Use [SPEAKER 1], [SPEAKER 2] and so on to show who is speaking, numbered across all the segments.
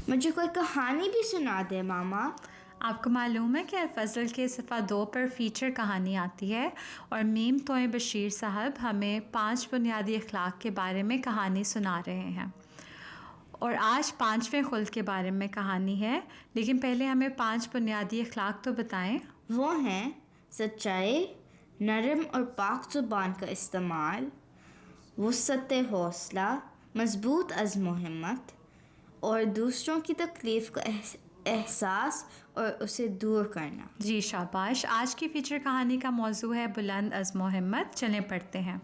[SPEAKER 1] مجھے کوئی کہانی بھی سنا دے ماما۔
[SPEAKER 2] آپ کو معلوم ہے کہ فضل کے صفحہ 2 پر فیچر کہانی آتی ہے اور میم توئے بشیر صاحب ہمیں 5 بنیادی اخلاق کے بارے میں کہانی سنا رہے ہیں، اور آج 5ویں خلق کے بارے میں کہانی ہے، لیکن پہلے ہمیں 5 بنیادی اخلاق تو بتائیں۔
[SPEAKER 1] وہ ہیں سچائی، نرم اور پاک زبان کا استعمال، وسعت حوصلہ، مضبوط عزم و ہمت، اور دوسروں کی تکلیف کا احساس اور اسے دور کرنا۔
[SPEAKER 2] جی شاباش۔ آج کی فیچر کہانی کا موضوع ہے بلند عزم و ہمت۔ چلیں پڑھتے ہیں۔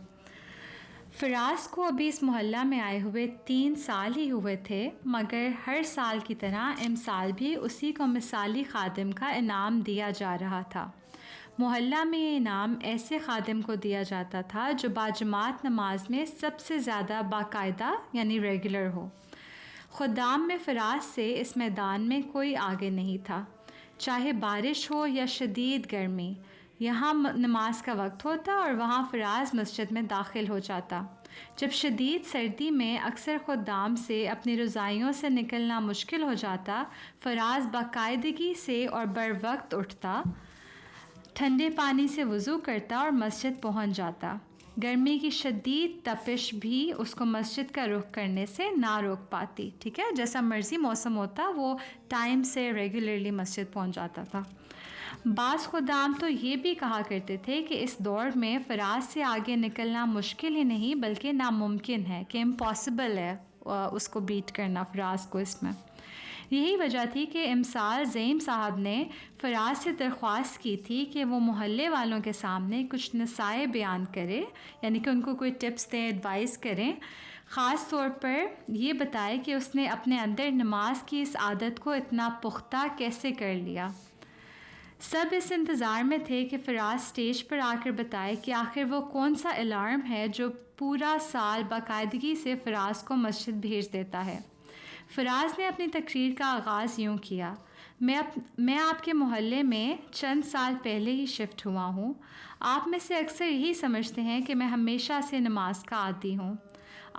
[SPEAKER 2] فراز کو ابھی اس محلہ میں آئے ہوئے 3 سال ہی ہوئے تھے، مگر ہر سال کی طرح امسال بھی اسی کو مثالی خادم کا انعام دیا جا رہا تھا۔ محلہ میں یہ انعام ایسے خادم کو دیا جاتا تھا جو باجماعت نماز میں سب سے زیادہ باقاعدہ یعنی ریگولر ہو۔ خدام میں فراز سے اس میدان میں کوئی آگے نہیں تھا، چاہے بارش ہو یا شدید گرمی۔ یہاں نماز کا وقت ہوتا اور وہاں فراز مسجد میں داخل ہو جاتا۔ جب شدید سردی میں اکثر خدام سے اپنی رضائیوں سے نکلنا مشکل ہو جاتا، فراز باقاعدگی سے اور بروقت اٹھتا، ٹھنڈے پانی سے وضو کرتا اور مسجد پہنچ جاتا۔ گرمی کی شدید تپش بھی اس کو مسجد کا رخ کرنے سے نہ روک پاتی۔ ٹھیک ہے، جیسا مرضی موسم ہوتا وہ ٹائم سے ریگولرلی مسجد پہنچ جاتا تھا۔ بعض خدام تو یہ بھی کہا کرتے تھے کہ اس دور میں فراز سے آگے نکلنا مشکل ہی نہیں بلکہ ناممکن ہے، کہ امپاسبل ہے اس کو بیٹ کرنا فراز کو اس میں۔ یہی وجہ تھی کہ امسال زعیم صاحب نے فراز سے درخواست کی تھی کہ وہ محلے والوں کے سامنے کچھ نصائح بیان کرے، یعنی کہ ان کو کوئی ٹپس دیں، ایڈوائز کریں، خاص طور پر یہ بتائے کہ اس نے اپنے اندر نماز کی اس عادت کو اتنا پختہ کیسے کر لیا۔ سب اس انتظار میں تھے کہ فراز سٹیج پر آ کر بتائے کہ آخر وہ کون سا الارم ہے جو پورا سال باقاعدگی سے فراز کو مسجد بھیج دیتا ہے۔ فراز نے اپنی تقریر کا آغاز یوں کیا: میں آپ کے محلے میں چند سال پہلے ہی شفٹ ہوا ہوں۔ آپ میں سے اکثر یہی سمجھتے ہیں کہ میں ہمیشہ سے نماز کا عادی ہوں۔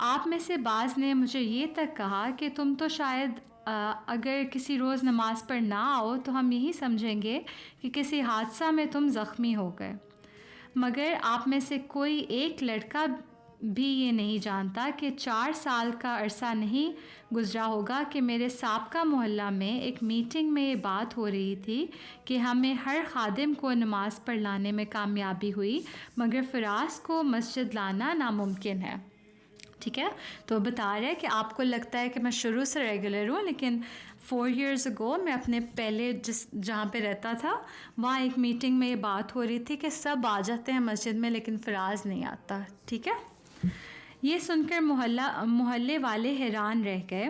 [SPEAKER 2] آپ میں سے بعض نے مجھے یہ تک کہا کہ تم تو شاید اگر کسی روز نماز پر نہ آؤ تو ہم یہی سمجھیں گے کہ کسی حادثہ میں تم زخمی ہو گئے، مگر آپ میں سے کوئی ایک لڑکا بھی یہ نہیں جانتا کہ 4 سال کا عرصہ نہیں گزرا ہوگا کہ میرے سابقہ محلہ میں ایک میٹنگ میں یہ بات ہو رہی تھی کہ ہمیں ہر خادم کو نماز پر لانے میں کامیابی ہوئی، مگر فراز کو مسجد لانا ناممکن ہے۔ ٹھیک ہے، تو بتا رہے کہ آپ کو لگتا ہے کہ میں شروع سے ریگولر ہوں، لیکن 4 years ago میں اپنے پہلے جہاں پہ رہتا تھا وہاں ایک میٹنگ میں یہ بات ہو رہی تھی کہ سب آ جاتے ہیں مسجد میں لیکن فراز نہیں آتا۔ ٹھیک ہے، یہ سن کر محلے والے حیران رہ گئے۔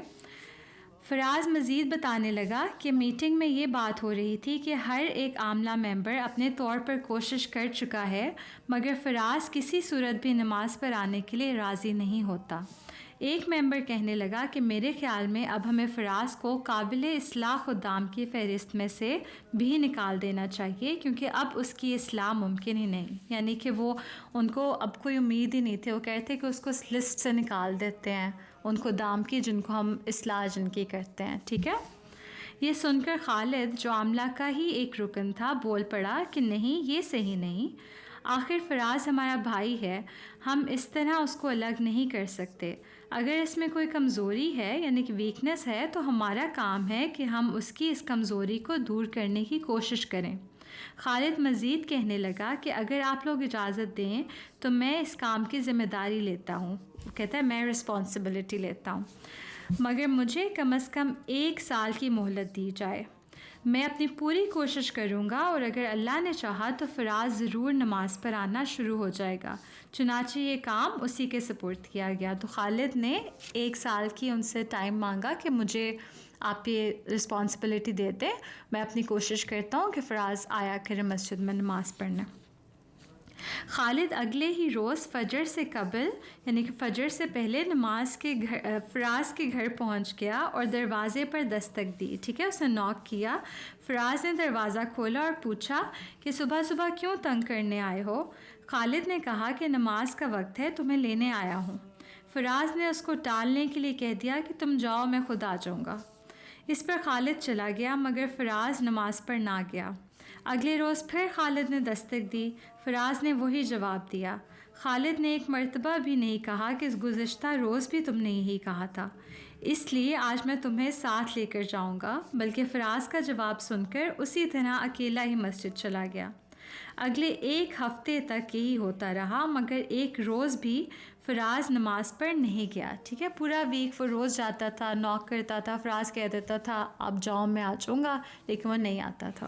[SPEAKER 2] فراز مزید بتانے لگا کہ میٹنگ میں یہ بات ہو رہی تھی کہ ہر ایک عاملہ ممبر اپنے طور پر کوشش کر چکا ہے، مگر فراز کسی صورت بھی نماز پر آنے کے لیے راضی نہیں ہوتا۔ ایک ممبر کہنے لگا کہ میرے خیال میں اب ہمیں فراز کو قابل اصلاح خدام کی فہرست میں سے بھی نکال دینا چاہیے، کیونکہ اب اس کی اصلاح ممکن ہی نہیں، یعنی کہ وہ ان کو اب کوئی امید ہی نہیں تھی۔ وہ کہتے کہ اس کو اس لسٹ سے نکال دیتے ہیں ان خدام کی جن کو ہم اصلاح جن کی کرتے ہیں۔ ٹھیک ہے، یہ سن کر خالد جو عاملہ کا ہی ایک رکن تھا بول پڑا کہ نہیں، یہ صحیح نہیں، آخر فراز ہمارا بھائی ہے، ہم اس طرح اس کو الگ نہیں کر سکتے۔ اگر اس میں کوئی کمزوری ہے یعنی کہ ویکنس ہے تو ہمارا کام ہے کہ ہم اس کی اس کمزوری کو دور کرنے کی کوشش کریں۔ خالد مزید کہنے لگا کہ اگر آپ لوگ اجازت دیں تو میں اس کام کی ذمہ داری لیتا ہوں، کہتا ہے میں رسپانسبلٹی لیتا ہوں، مگر مجھے کم از کم 1 سال کی مہلت دی جائے۔ میں اپنی پوری کوشش کروں گا اور اگر اللہ نے چاہا تو فراز ضرور نماز پر آنا شروع ہو جائے گا۔ چنانچہ یہ کام اسی کے سپورٹ کیا گیا۔ تو خالد نے 1 سال کی ان سے ٹائم مانگا کہ مجھے آپ یہ رسپانسبلٹی دے دیں، میں اپنی کوشش کرتا ہوں کہ فراز آیا کرے مسجد میں نماز پڑھنے۔ خالد اگلے ہی روز فجر سے قبل یعنی کہ فجر سے پہلے فراز کے گھر پہنچ گیا اور دروازے پر دستک دی۔ ٹھیک ہے، اس نے ناک کیا۔ فراز نے دروازہ کھولا اور پوچھا کہ صبح صبح کیوں تنگ کرنے آئے ہو؟ خالد نے کہا کہ نماز کا وقت ہے، تمہیں لینے آیا ہوں۔ فراز نے اس کو ٹالنے کے لیے کہہ دیا کہ تم جاؤ، میں خود آ جاؤں گا۔ اس پر خالد چلا گیا مگر فراز نماز پر نہ گیا۔ اگلے روز پھر خالد نے دستک دی، فراز نے وہی جواب دیا۔ خالد نے ایک مرتبہ بھی نہیں کہا کہ اس گزشتہ روز بھی تم نے یہی کہا تھا، اس لیے آج میں تمہیں ساتھ لے کر جاؤں گا، بلکہ فراز کا جواب سن کر اسی طرح اکیلا ہی مسجد چلا گیا۔ اگلے ایک ہفتے تک یہی ہوتا رہا مگر ایک روز بھی فراز نماز پر نہیں گیا۔ ٹھیک ہے، پورا ویک وہ روز جاتا تھا، نوک کرتا تھا، فراز کہہ دیتا تھا اب جاؤ میں آ جاؤں گا، لیکن وہ نہیں آتا تھا۔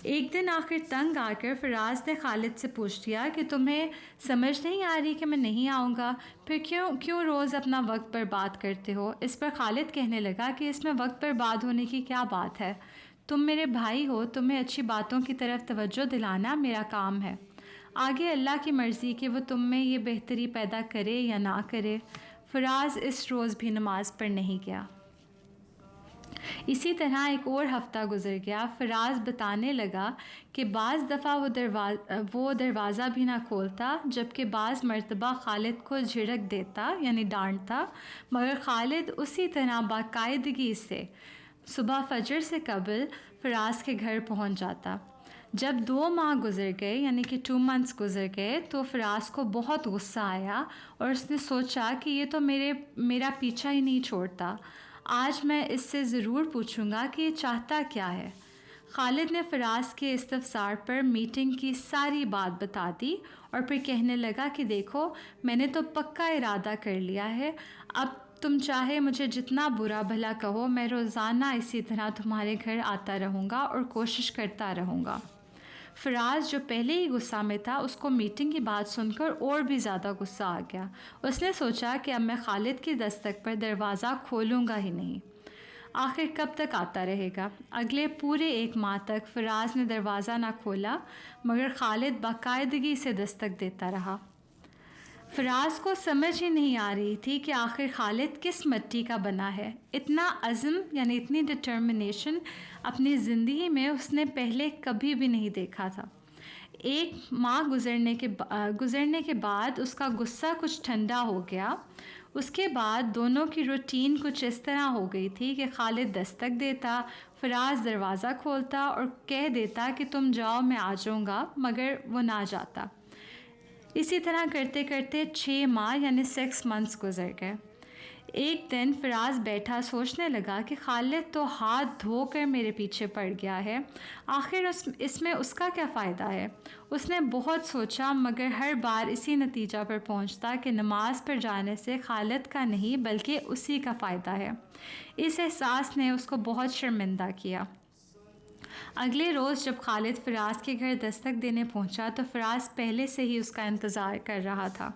[SPEAKER 2] ایک دن آخر تنگ آ کر فراز نے خالد سے پوچھ لیا کہ تمہیں سمجھ نہیں آ رہی کہ میں نہیں آؤں گا، پھر کیوں روز اپنا وقت برباد کرتے ہو؟ اس پر خالد کہنے لگا کہ اس میں وقت برباد ہونے کی کیا بات ہے، تم میرے بھائی ہو، تمہیں اچھی باتوں کی طرف توجہ دلانا میرا کام ہے، آگے اللہ کی مرضی کہ وہ تم میں یہ بہتری پیدا کرے یا نہ کرے۔ فراز اس روز بھی نماز پر نہیں گیا۔ اسی طرح ایک اور ہفتہ گزر گیا۔ فراز بتانے لگا کہ بعض دفعہ وہ دروازہ بھی نہ کھولتا، جبکہ بعض مرتبہ خالد کو جھڑک دیتا یعنی ڈانٹتا، مگر خالد اسی طرح باقاعدگی سے صبح فجر سے قبل فراز کے گھر پہنچ جاتا۔ جب 2 ماہ گزر گئے یعنی کہ 2 months گزر گئے تو فراز کو بہت غصہ آیا اور اس نے سوچا کہ یہ تو میرا پیچھا ہی نہیں چھوڑتا، آج میں اس سے ضرور پوچھوں گا کہ یہ چاہتا کیا ہے۔ خالد نے فراز کے استفسار پر میٹنگ کی ساری بات بتا دی اور پھر کہنے لگا کہ دیکھو میں نے تو پکا ارادہ کر لیا ہے، اب تم چاہے مجھے جتنا برا بھلا کہو، میں روزانہ اسی طرح تمہارے گھر آتا رہوں گا اور کوشش کرتا رہوں گا۔ فراز جو پہلے ہی غصہ میں تھا، اس کو میٹنگ کی بات سن کر اور بھی زیادہ غصہ آ گیا۔ اس نے سوچا کہ اب میں خالد کی دستک پر دروازہ کھولوں گا ہی نہیں، آخر کب تک آتا رہے گا۔ اگلے پورے 1 ماہ تک فراز نے دروازہ نہ کھولا مگر خالد باقاعدگی سے دستک دیتا رہا۔ فراز کو سمجھ ہی نہیں آ رہی تھی کہ آخر خالد کس مٹی کا بنا ہے۔ اتنا عزم یعنی اتنی ڈٹرمنیشن اپنی زندگی میں اس نے پہلے کبھی بھی نہیں دیکھا تھا۔ 1 ماہ گزرنے کے بعد اس کا غصہ کچھ ٹھنڈا ہو گیا۔ اس کے بعد دونوں کی روٹین کچھ اس طرح ہو گئی تھی کہ خالد دستک دیتا، فراز دروازہ کھولتا اور کہہ دیتا کہ تم جاؤ میں آ جاؤں گا، مگر وہ نہ جاتا۔ اسی طرح کرتے کرتے 6 ماہ یعنی 6 months گزر گئے۔ ایک دن فراز بیٹھا سوچنے لگا کہ خالد تو ہاتھ دھو کر میرے پیچھے پڑ گیا ہے، آخر اس میں اس کا کیا فائدہ ہے؟ اس نے بہت سوچا مگر ہر بار اسی نتیجہ پر پہنچتا کہ نماز پر جانے سے خالد کا نہیں بلکہ اسی کا فائدہ ہے۔ اس احساس نے اس کو بہت شرمندہ کیا۔ اگلے روز جب خالد فراز کے گھر دستک دینے پہنچا تو فراز پہلے سے ہی اس کا انتظار کر رہا تھا۔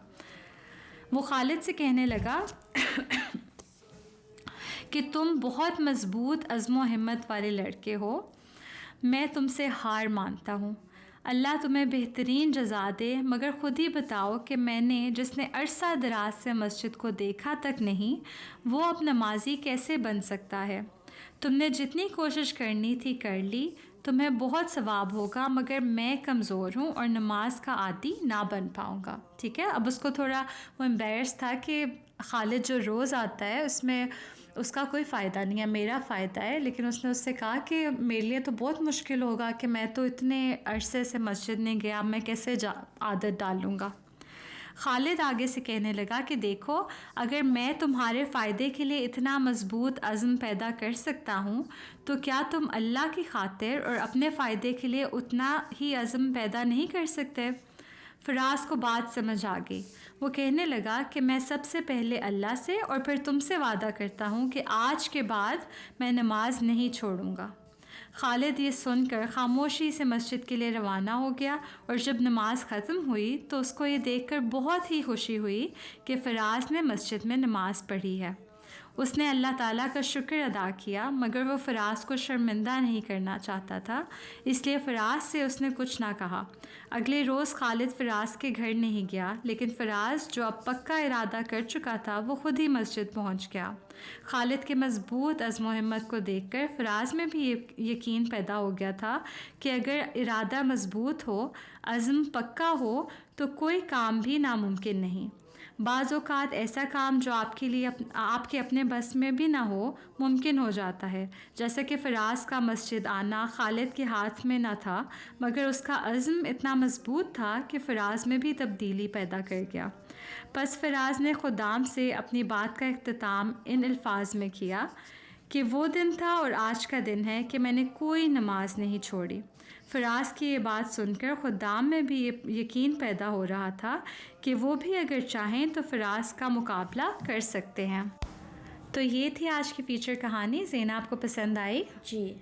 [SPEAKER 2] وہ خالد سے کہنے لگا کہ تم بہت مضبوط عزم و ہمت والے لڑکے ہو، میں تم سے ہار مانتا ہوں، اللہ تمہیں بہترین جزا دے، مگر خود ہی بتاؤ کہ میں نے جس نے عرصہ دراز سے مسجد کو دیکھا تک نہیں، وہ اب نمازی کیسے بن سکتا ہے؟ تم نے جتنی کوشش کرنی تھی کر لی، تمہیں بہت ثواب ہوگا، مگر میں کمزور ہوں اور نماز کا عادی نہ بن پاؤں گا۔ ٹھیک ہے، اب اس کو تھوڑا وہ امبیرس تھا کہ خالد جو روز آتا ہے اس میں اس کا کوئی فائدہ نہیں ہے، میرا فائدہ ہے، لیکن اس نے اس سے کہا کہ میرے لیے تو بہت مشکل ہوگا کہ میں تو اتنے عرصے سے مسجد نہیں گیا، میں کیسے عادت ڈالوں گا۔ خالد آگے سے کہنے لگا کہ دیکھو اگر میں تمہارے فائدے کے لیے اتنا مضبوط عزم پیدا کر سکتا ہوں تو کیا تم اللہ کی خاطر اور اپنے فائدے کے لیے اتنا ہی عزم پیدا نہیں کر سکتے؟ فراز کو بات سمجھ آ گئی۔ وہ کہنے لگا کہ میں سب سے پہلے اللہ سے اور پھر تم سے وعدہ کرتا ہوں کہ آج کے بعد میں نماز نہیں چھوڑوں گا۔ خالد یہ سن کر خاموشی سے مسجد کے لیے روانہ ہو گیا اور جب نماز ختم ہوئی تو اس کو یہ دیکھ کر بہت ہی خوشی ہوئی کہ فراز نے مسجد میں نماز پڑھی ہے۔ اس نے اللہ تعالیٰ کا شکر ادا کیا مگر وہ فراز کو شرمندہ نہیں کرنا چاہتا تھا، اس لیے فراز سے اس نے کچھ نہ کہا۔ اگلے روز خالد فراز کے گھر نہیں گیا، لیکن فراز جو اب پکا ارادہ کر چکا تھا وہ خود ہی مسجد پہنچ گیا۔ خالد کے مضبوط عزم و ہمت کو دیکھ کر فراز میں بھی یہ یقین پیدا ہو گیا تھا کہ اگر ارادہ مضبوط ہو، عزم پکا ہو تو کوئی کام بھی ناممکن نہیں۔ بعض اوقات ایسا کام جو آپ کے لیے آپ کے اپنے بس میں بھی نہ ہو ممکن ہو جاتا ہے، جیسے کہ فراز کا مسجد آنا خالد کے ہاتھ میں نہ تھا، مگر اس کا عزم اتنا مضبوط تھا کہ فراز میں بھی تبدیلی پیدا کر گیا۔ پس فراز نے خدام سے اپنی بات کا اختتام ان الفاظ میں کیا کہ وہ دن تھا اور آج کا دن ہے کہ میں نے کوئی نماز نہیں چھوڑی۔ فراز کی یہ بات سن کر خدام میں بھی یہ یقین پیدا ہو رہا تھا کہ وہ بھی اگر چاہیں تو فراز کا مقابلہ کر سکتے ہیں۔ تو یہ تھی آج کی فیچر کہانی۔ زینہ آپ کو پسند آئی؟
[SPEAKER 1] جی،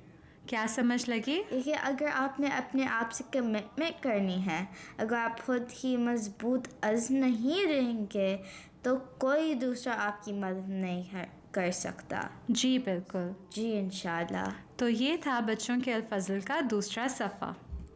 [SPEAKER 2] کیا سمجھ لگی؟
[SPEAKER 1] دیکھیے اگر آپ نے اپنے آپ سے کمٹمنٹ کرنی ہے، اگر آپ خود ہی مضبوط عزم نہیں رہیں گے تو کوئی دوسرا آپ کی مدد نہیں کر سکتا۔
[SPEAKER 2] جی بالکل۔
[SPEAKER 1] جی انشاءاللہ۔
[SPEAKER 2] تو یہ تھا بچوں کے الفضل کا دوسرا صفحہ۔